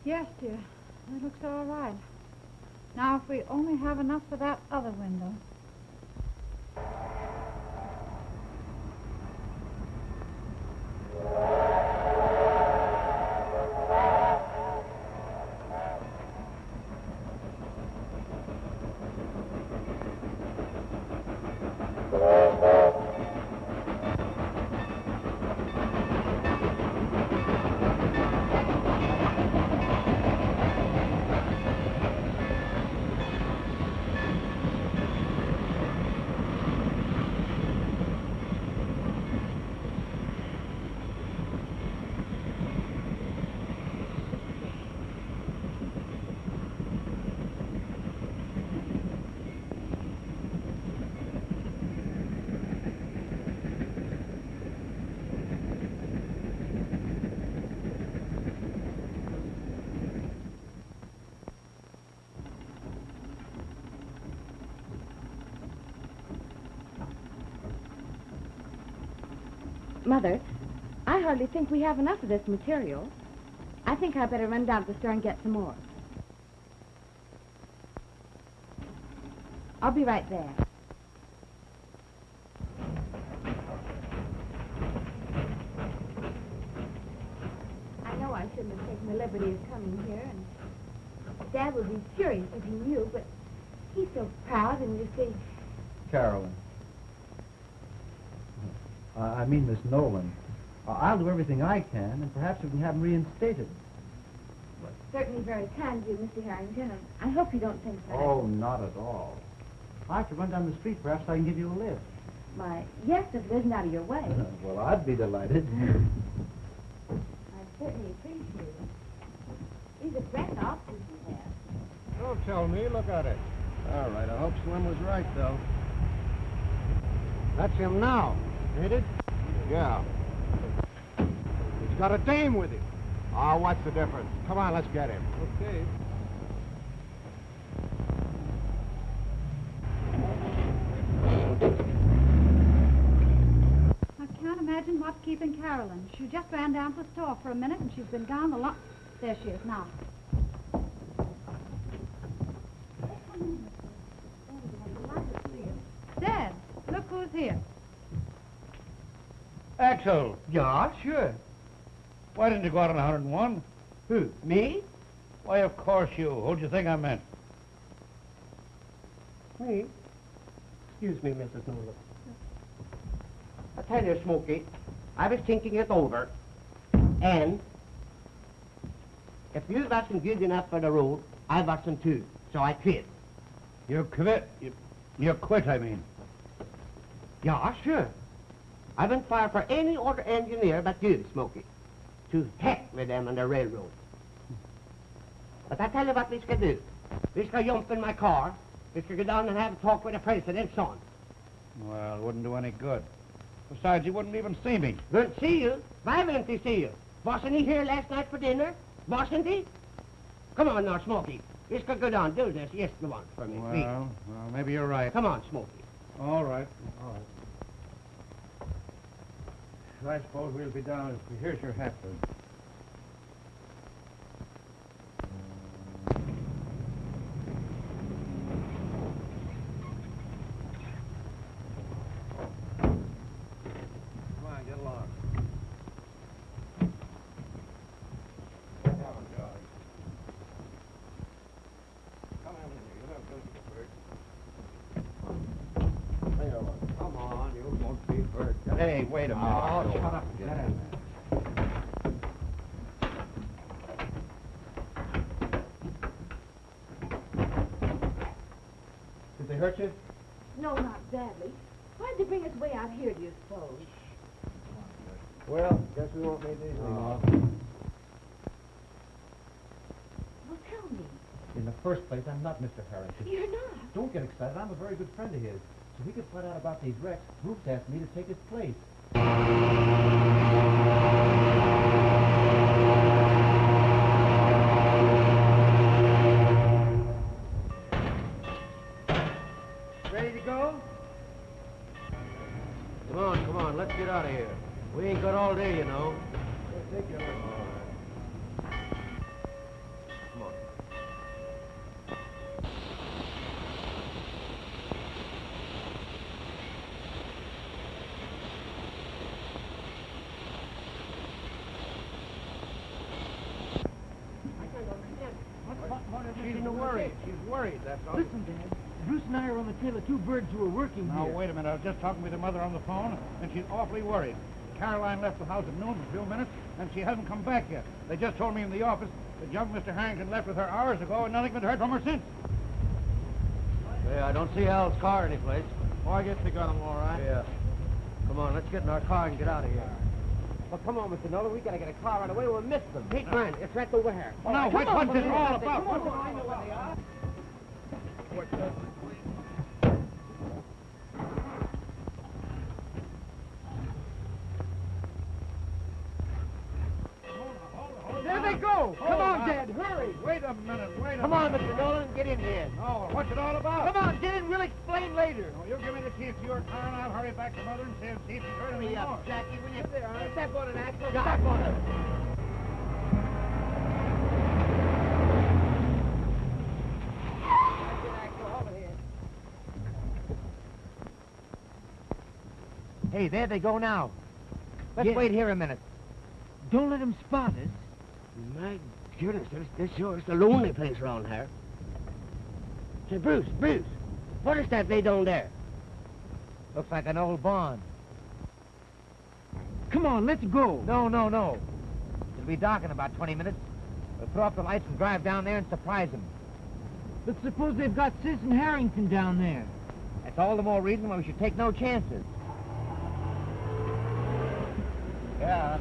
Yes, dear. It looks all right. Now, if we only have enough for that other window. Mother, I hardly think we have enough of this material. I think I better run down to the store and get some more. I'll be right there. I know I shouldn't have taken the liberty of coming here, and Dad would be furious if he knew, but he's so proud, and you see... Carolyn. I mean Miss Nolan. I'll do everything I can, and perhaps we can have him reinstated. Well, certainly very kind of you, Mr. Harrington, and I hope you don't think that. Oh, not at all. I have to run down the street. Perhaps I can give you a lift. Why, yes, if it isn't out of your way. Well, I'd be delighted. I certainly appreciate it. These are grand offices you have. Don't tell me. Look at it. All right. I hope Slim was right, though. That's him now, ain't it? Yeah. He's got a dame with him. Oh, what's the difference? Come on, let's get him. Okay. I can't imagine what's keeping Carolyn. She just ran down to the store for a minute, and she's been gone a lot. There she is now. Dad, look who's here. Axel, Yeah, sure. why didn't you go out on 101? Who, me? Why, of course you. Who'd you think I meant? Me? Excuse me, Mrs. Nolan. I tell you, Smokey, I was thinking it over, and if you wasn't good enough for the road, I wasn't too, so I quit. You quit? You quit, I mean. Yeah, sure. I wouldn't fire for any other engineer but you, Smokey. To heck with them on the railroad. But I tell you what we should do. We should jump in my car. We should go down and have a talk with the president's son. Well, it wouldn't do any good. Besides, he wouldn't even see me. Wouldn't see you? Why wouldn't he see you? Wasn't he here last night for dinner? Wasn't he? Come on now, Smokey. We should go down and do this yes you want for me, please. Well, maybe you're right. Come on, Smokey. All right. I suppose we'll be down. Here's your hat, then. Come on, get along. Come on, you won't be hurt. Hey, wait a minute. Oh, shut up. Get in there. Did they hurt you? No, not badly. Why'd they bring us way out here, do you suppose? Well, guess we won't need these anymore. Well, tell me. In the first place, I'm not Mr. Harrington. You're not. Don't get excited. I'm a very good friend of his. So he could find out about these wrecks. Bruce asked me to take his place. Ready to go? Come on, let's get out of here. We ain't got all day, you know. Take your Come on. She's in a worry. She's worried, that's all. Listen, Dad. Bruce and I are on the tail of two birds who are working Now, here. wait a minute. I was just talking with your mother on the phone, and she's awfully worried. Caroline left the house at noon for a few minutes, and she hasn't come back yet. They just told me in the office that young Mr. Harrington left with her hours ago, and nothing's been heard from her since. Yeah, I don't see Al's car anyplace. Oh, I guess they got him all right. Yeah. Come on, let's get in our car and get out of here. Well, come on, Mr. Nolan. We gotta get a car right away. We'll miss them. Take mine. It's right over here. Well, now, what's this all about? Come on, I know where they are. There they go! go! Come on, Dad, hurry! Wait a minute, wait a Come on, Mr. Nolan, get in here. Oh, what's it all about? Come on, get in, we'll explain later. Oh, you give me the keys to your car, and I'll hurry back to Mother and see if she's heard Hurry any more. up, Jackie, will you? Step on it, Axel, step on it. Hey, there they go now. Let's wait here a minute. Don't let them spot us. My goodness, this sure is the lonely place around here. Say, Bruce, what is that laid down there? Looks like an old barn. Come on, let's go. No. It'll be dark in about 20 minutes. We'll throw up the lights and drive down there and surprise them. But suppose they've got Sis and Harrington down there. That's all the more reason why we should take no chances. Yeah.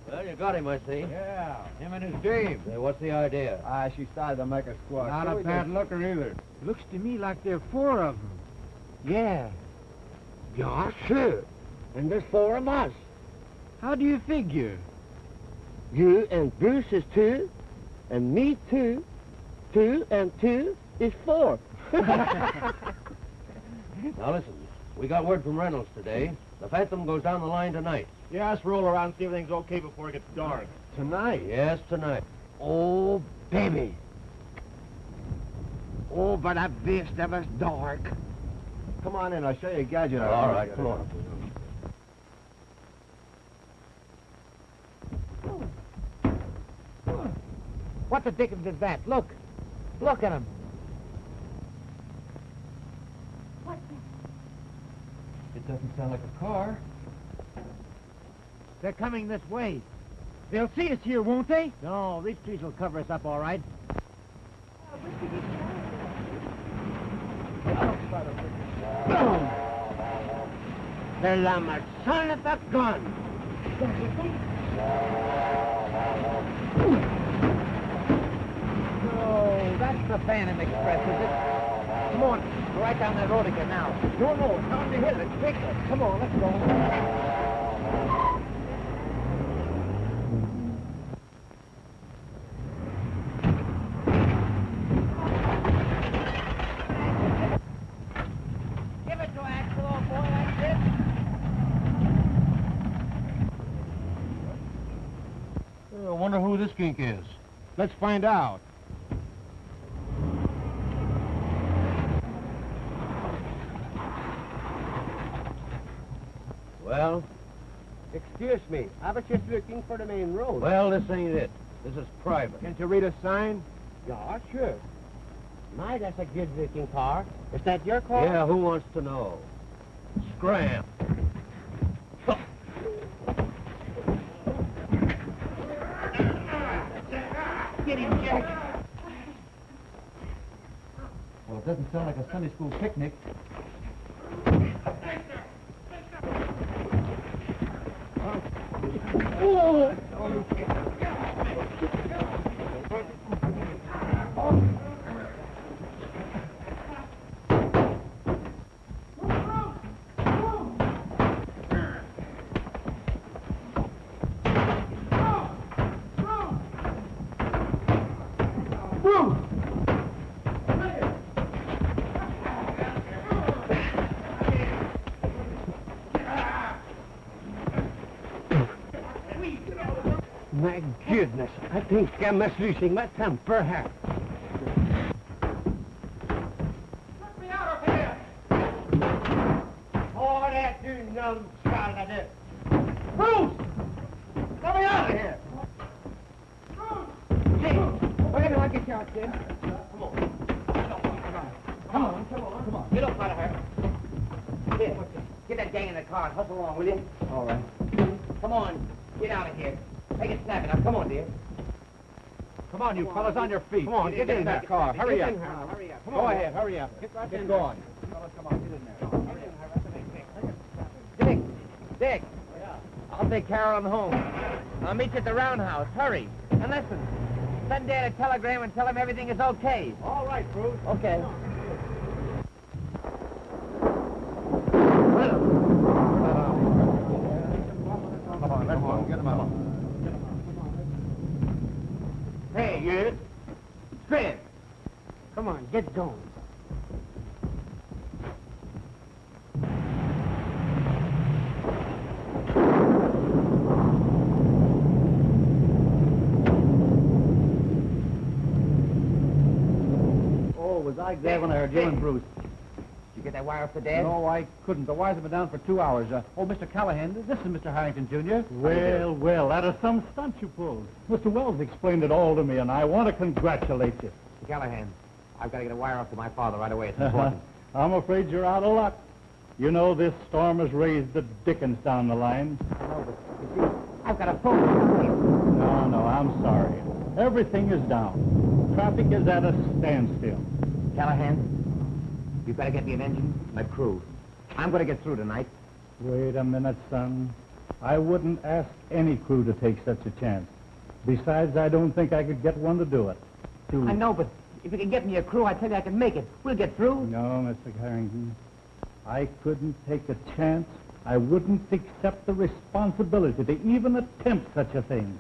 Well, you got him, I see. Yeah, him and his dame. Say, what's the idea? She started to make a squawk. Not a bad looker either. Looks to me like there are 4 of them. Yeah, sure. And there's 4 of us. How do you figure? You and Bruce is 2, and me 2. 2 and 2 is 4. Now listen, we got word from Reynolds today. The Phantom goes down the line tonight. Yeah, let's roll around and see everything's okay before it gets dark. Tonight? Yes, tonight. Oh, baby. Oh, but that beast of us dark. Come on in, I'll show you a gadget. All right, come on. What the dickens is that? Look at him. What's that? It doesn't sound like a car. They're coming this way. They'll see us here, won't they? No, these trees will cover us up all right. The llama son of a gun. Oh, that's the Phantom Express, is it? Come on, go right down that road again now. No, down the hill, it's quicker. Come on, let's go. Give it to Axel, old boy, like this. I wonder who this gink is. Let's find out. Well? Excuse me, I was just looking for the main road. Well, this ain't it. This is private. Can't you read a sign? Yeah, sure. My, that's a good-looking car. Is that your car? Yeah, who wants to know? Scram. Get him, Jack. Well, it doesn't sound like a Sunday school picnic. My goodness, I think I'm just losing my temper here. Let me out of here! Oh, that you numbskull, I did. Bruce! Let me out of here! Hey, wait till I get you out, kid. Come on. Get up out of here. Here, get that gang in the car and hustle along, will you? All right. Come on, get out of here. Make it snappy now. Come on, dear. Come on, you fellas, on your feet. Come on, get in that car. Hurry up. Hurry up. Go ahead, hurry up. Get going. Come on, get in there. Dick. Yeah. I'll take Carolyn home. I'll meet you at the roundhouse. Hurry. And listen, send Dad a telegram and tell him everything is okay. All right, Bruce. Okay. Come on, let's Come on, get him out. Hey, you. Fred. Come on, get going. Oh, was I glad when I heard you and Bruce? Did you get that wire off the dad? No, I couldn't. The wires have been down for 2 hours. Mr. Callahan, this is Mr. Harrington, Jr. Well, that is some stunt you pulled. Mr. Wells explained it all to me, and I want to congratulate you. Callahan, I've got to get a wire off to my father right away. It's important. I'm afraid you're out of luck. You know, this storm has raised the dickens down the line. No, but you see, I've got a phone down here. No, I'm sorry. Everything is down. Traffic is at a standstill. Callahan, you better get me an engine and a crew. I'm going to get through tonight. Wait a minute, son. I wouldn't ask any crew to take such a chance. Besides, I don't think I could get one to do it. I know, but if you can get me a crew, I tell you I can make it. We'll get through. No, Mr. Harrington. I couldn't take a chance. I wouldn't accept the responsibility to even attempt such a thing.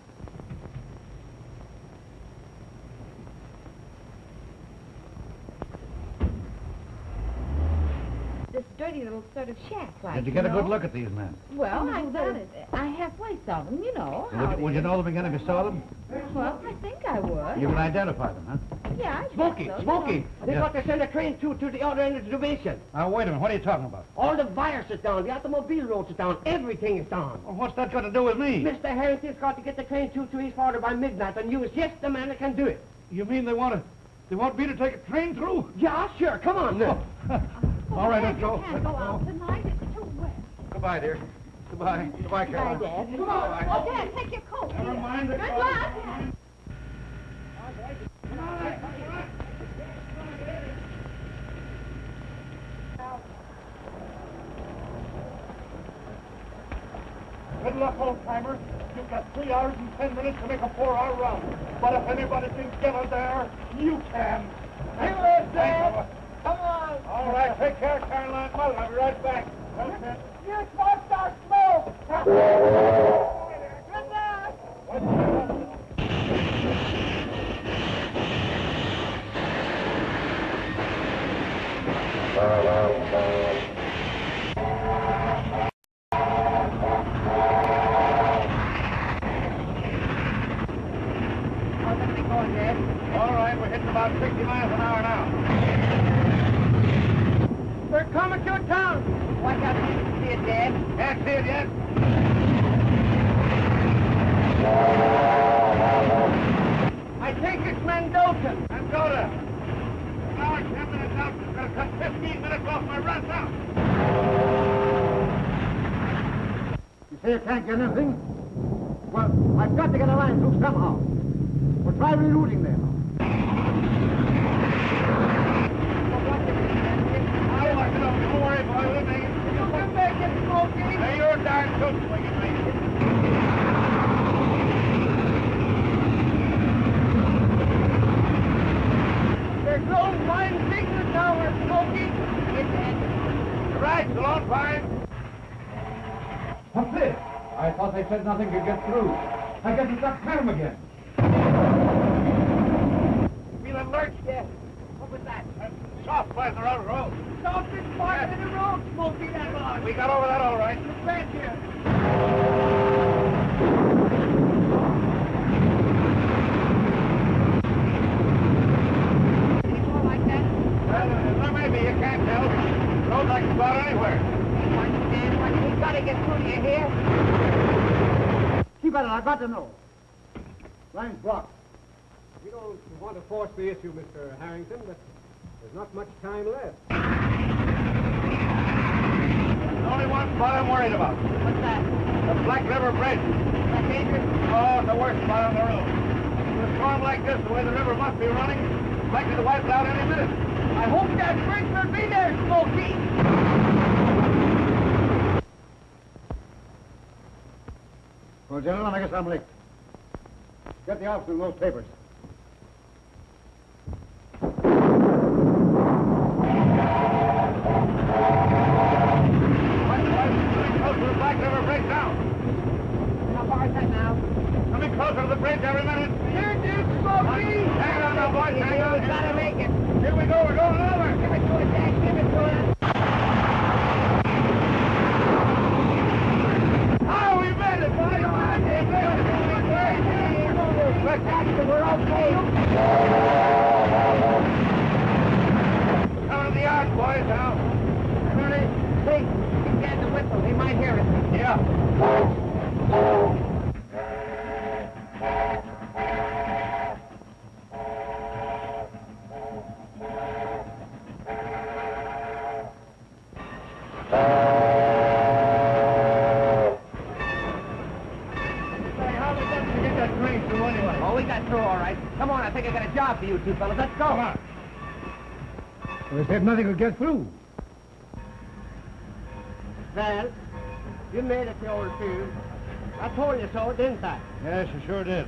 This dirty little sort of shack, like. Did you get a good look at these men? Well, I halfway saw them, you know. Would you know them again if you saw them? Well, I think I would. You can identify them, huh? Yeah, I guess Smokey, so, you Smokey. know. They got to send a train to the other end of the division. Now, wait a minute. What are you talking about? All the wires is down. The automobile roads is down. Everything is down. Well, what's that got to do with me? Mr. Harrington's got to get the train to East Florida by midnight, and you is just the man that can do it. You mean they want me to take a train through? Yeah, sure. Come on, now. All right, Dad, let's go. You can't go out tonight. It's too wet. Goodbye, dear. Goodbye. Goodbye, Bye, Caroline. Dad. Come on. Oh, Dad, take your coat. Never mind the Good coat. luck. Good luck, old-timer. You've got 3 hours and 10 minutes to make a 4-hour run. But if anybody can get her there, you can. Here it is, Dad. Come on. All right, take care, Caroline. Mother, I'll be right back. Okay. You smoked our smoke. Good luck. How's everything going, Dad? All right, we're hitting about 60 miles an hour now. We're coming to town. Watch out, you can see it, Dad. Can't see it yet. I think it's Mendoza. Mendoza. An hour and 10 minutes out. It's going to cut 15 minutes off my run now. You say you can't get anything? Well, I've got to get a line through somehow. We'll try rerouting them. Don't worry, boy. We'll make it. You can make it, Smokey. Hey, you're darn tootin' we can make it. There's no fine signal tower, Smokey. You're right, Salon Pine. What's this? I thought they said nothing could get through. I guess it's that Pam again. Feel alert? Yeah. What was that? Soft flies are out of road. Sausage fire in the road, Smokey, that was. We got over that all right. Look back here. Anyone like that? Well, there may be. You can't tell. Road like it's about anywhere. We've got to get through to you here. Keep at it. I've got to know. Line's blocked. We don't want to force the issue, Mr. Harrington, but there's not much time left. There's only one spot I'm worried about. What's that? The Black River Bridge. Is that dangerous? Oh, it's the worst spot on the road. With a storm like this, the way the river must be running, it's likely to wipe it out any minute. I hope that bridge will be there, Smokey. Well, gentlemen, I guess I'm late. Get the officer in those papers. Close to the Black River Bridge now. Now, closer to the bridge every minute. Here, Duke, Smokey! Hang on now, boys, hang on. You gotta make it. Here we go, we're going over. Give it to it, Jack, give it to it. Oh, we made it, boys. We're okay. Coming to the yard, boys, now. Hurry, please. He can't the whistle. He might hear it. Yeah. Oh, we got through all right. Come on, I think I got a job for you two fellas. Let's go. Come on. They said nothing would get through. Val, you made it to old field. I told you so, didn't I? Yes, you sure did.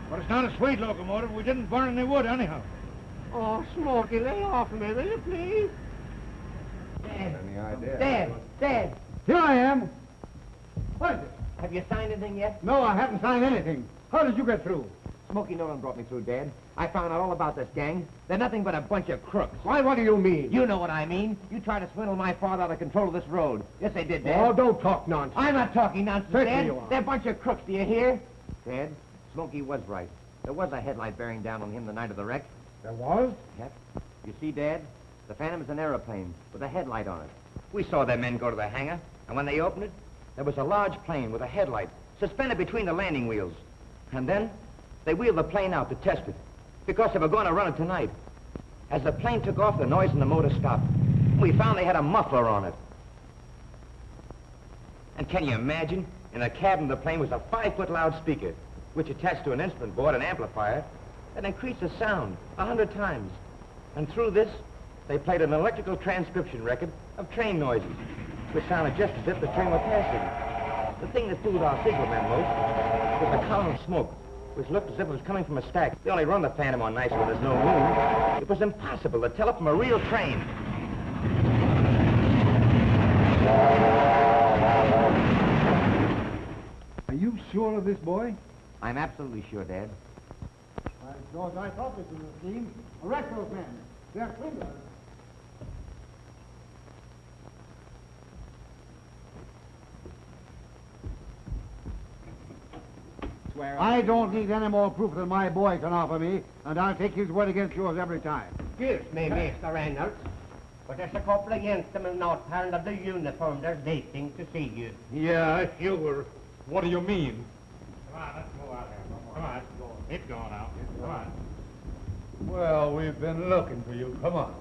But it's not a sweet locomotive. We didn't burn any wood anyhow. Oh, Smokey, lay off me, will you, please? Dad. Any idea? Dad. Here I am. What is it? Have you signed anything yet? No, I haven't signed anything. How did you get through? Smokey Nolan brought me through, Dad. I found out all about this gang. They're nothing but a bunch of crooks. Why, what do you mean? You know what I mean. You tried to swindle my father out of control of this road. Yes, they did, Dad. Oh, don't talk nonsense. I'm not talking nonsense, Certainly Dad. you are. They're a bunch of crooks, do you hear? Dad, Smokey was right. There was a headlight bearing down on him the night of the wreck. There was? Yep. You see, Dad, the Phantom is an aeroplane with a headlight on it. We saw their men go to the hangar, and when they opened it, there was a large plane with a headlight suspended between the landing wheels. And then they wheeled the plane out to test it, because they were going to run it tonight. As the plane took off, the noise in the motor stopped. We found they had a muffler on it. And can you imagine? In the cabin of the plane was a 5-foot loudspeaker, which attached to an instrument board, an amplifier, that increased the sound 100 times. And through this, they played an electrical transcription record of train noises, which sounded just as if the train were passing. The thing that fooled our signalmen most was a column of smoke, which looked as if it was coming from a stack. They only run the Phantom on nights when there's no moon. It was impossible to tell it from a real train. Are you sure of this, boy? I'm absolutely sure, Dad. By George, I thought this was a scheme. Arrest those men. They're swindlers. I don't need any more proof than my boy can offer me, and I'll take his word against yours every time. Excuse me, Mr. Reynolds, but there's a couple of gentlemen not wearing of the uniform. They're waiting to see you. Yeah, sure. What do you mean? Come on, let's go out there. Come on. It's going out. Come on. Well, we've been looking for you. Come on.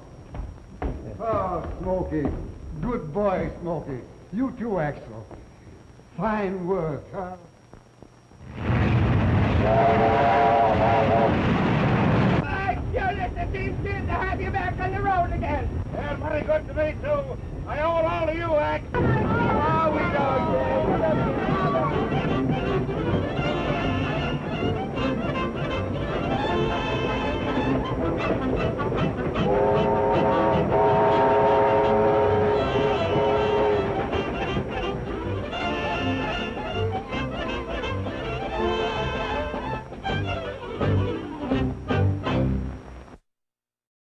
Oh, Smokey. Good boy, Smokey. You too, Axel. Fine work, huh? Sure, it seems good to have you back on the road again. Yeah, very good to me, too. I owe it all to you, Ax. Oh, we know, Jay.